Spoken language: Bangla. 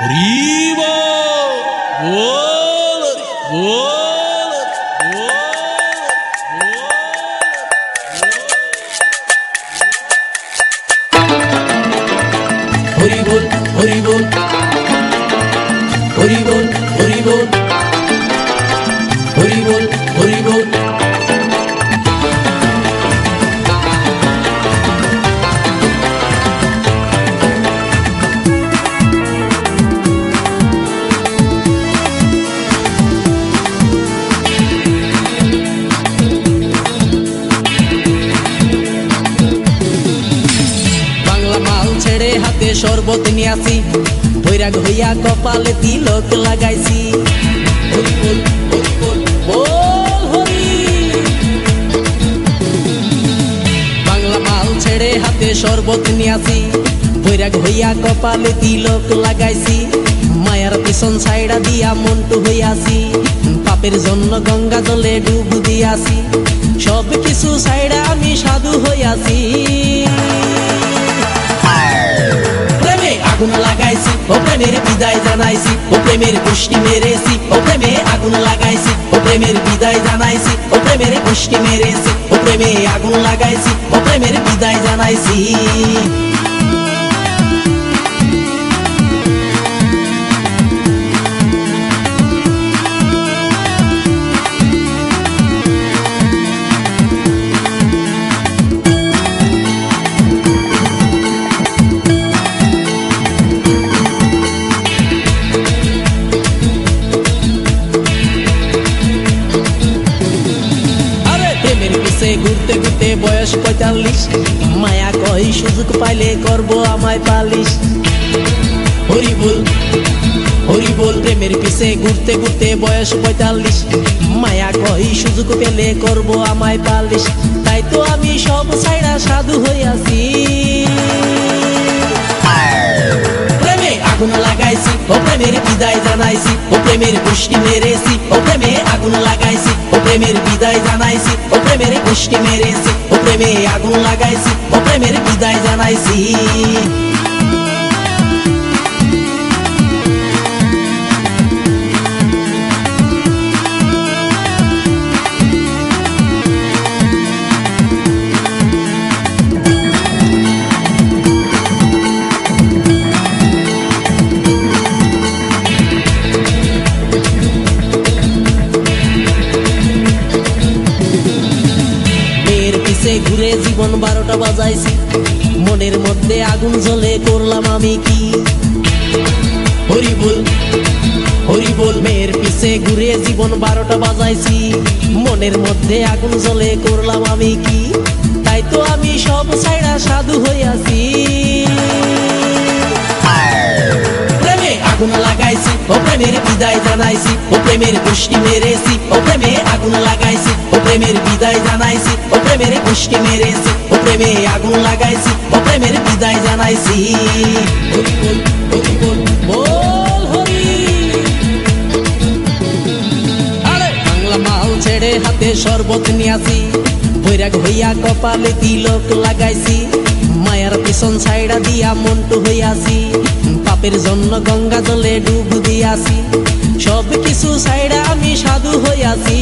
হরি বল বল বল হরি বল হরি বল হরি বল হরি বল হরি বল হরি বল হাতে শরবত নিয়াছি বৈরাগ হইয়া কপালে তিলক লাগাইছি হরি বল হরি বল বল হরি বাংলা মাল ছেড়ে হাতে শরবত নিয়াছি বৈরাগ হইয়া কপালে তিলক লাগাইছি মায়ার পিছন ছাইড়া দিয়া মন্টু হইয়াছি পাপের জন্য গঙ্গা জলে ডুব দিয়াছি সব কিছু ছাইড়া আমি সাধু হইয়াছি আগুন লাগাইছি ও প্রেমের বিদায় জানাইছি ও প্রেমের পুষ্টি মেরেছি ও প্রেমে আগুন লাগাইছি ও প্রেমের বিদায় জানাইছি ও প্রেমের পুষ্টি মেরেছি ও প্রেমে আগুন লাগাইছি ও প্রেমের বিদায় জানাইছি ঘুরতে ঘুরতে বয়স ৪৫ মায়া কই সুযোগ পাইলে করব আমায় পালিশ হরি বল হরি বল প্রেমের পিছে ঘুরতে ঘুরতে বয়স ৪৫ মায়া কই সুযোগ পেলে করব আমায় পালিশ তাই তো আমি সব ছাইড়া সাধু হইয়াছি প্রেমে আগুন লাগাইছি ও প্রেমের বিদায় জানাইছি ও প্রেমের পুষ্টি মেরেছি ও প্রেমে আগুন লাগাইছি ও প্রেমের বিদায় জানাইছি ও প্রেমের পুষ্টি মেরেছি ও প্রেমে আগুন লাগাইছি ও প্রেমের বিদায় জানাইছি ঘুরে জীবন ১২টা বাজাইছি মনের মধ্যে আগুন জ্বলে করলাম আমি কি হরি বল হরি বল মেয়ের পিছে ঘুরে জীবন ১২টা বাজাইছি মনের মধ্যে আগুন জ্বলে করলাম আমি কি তাই তো আমি সব ছাইড়া সাধু হইয়াছি প্রেমে আগুন লাগাইছি ও প্রেমের বিদায় জানাইছি ও প্রেমের পুষ্টি মেরেছি ও প্রেমে আগুন লাগাইছি ও প্রেমের বিদায় জানাইছি ও প্রেমের পুষ্টি মেরেছি ও প্রেমে আগুন লাগাইছি ও প্রেমের বিদায় জানাইছি হরি বল হরি বল বল হরি আরে বাংলা মাল ছেড়ে হাতে শরবত নিয়াছি বৈরাগ হইয়া কপালে তিলক লাগাইছি মায়ার পিছন ছাইড়া দিয়া মন্টু হইয়াছি পাপের জন্য গঙ্গা জলে ডুব দিয়াছি সব কিছু ছাইড়া আমি সাধু হইয়াছি